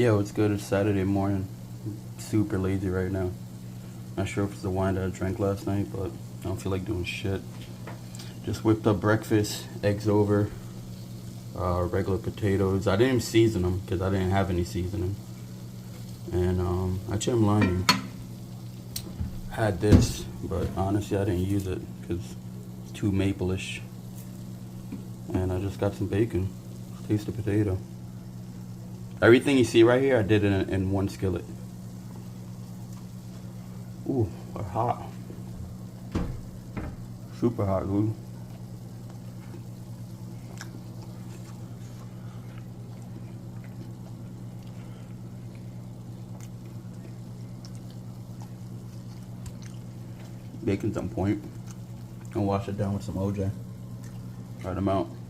Yeah, it's good. It's Saturday morning. Super lazy right now. Not sure if it's the wine that I drank last night, but I don't feel like doing shit. Just whipped up breakfast, eggs over, regular potatoes. I didn't even season them because I didn't have any seasoning. And actually, I'm lying. I had this, but honestly, I didn't use it because it's too maple-ish. And I just got some bacon. Taste the potato. Everything you see right here, I did it in one skillet. Ooh, they're hot. Super hot, dude. Bacon's on point. And wash it down with some OJ. Try them out.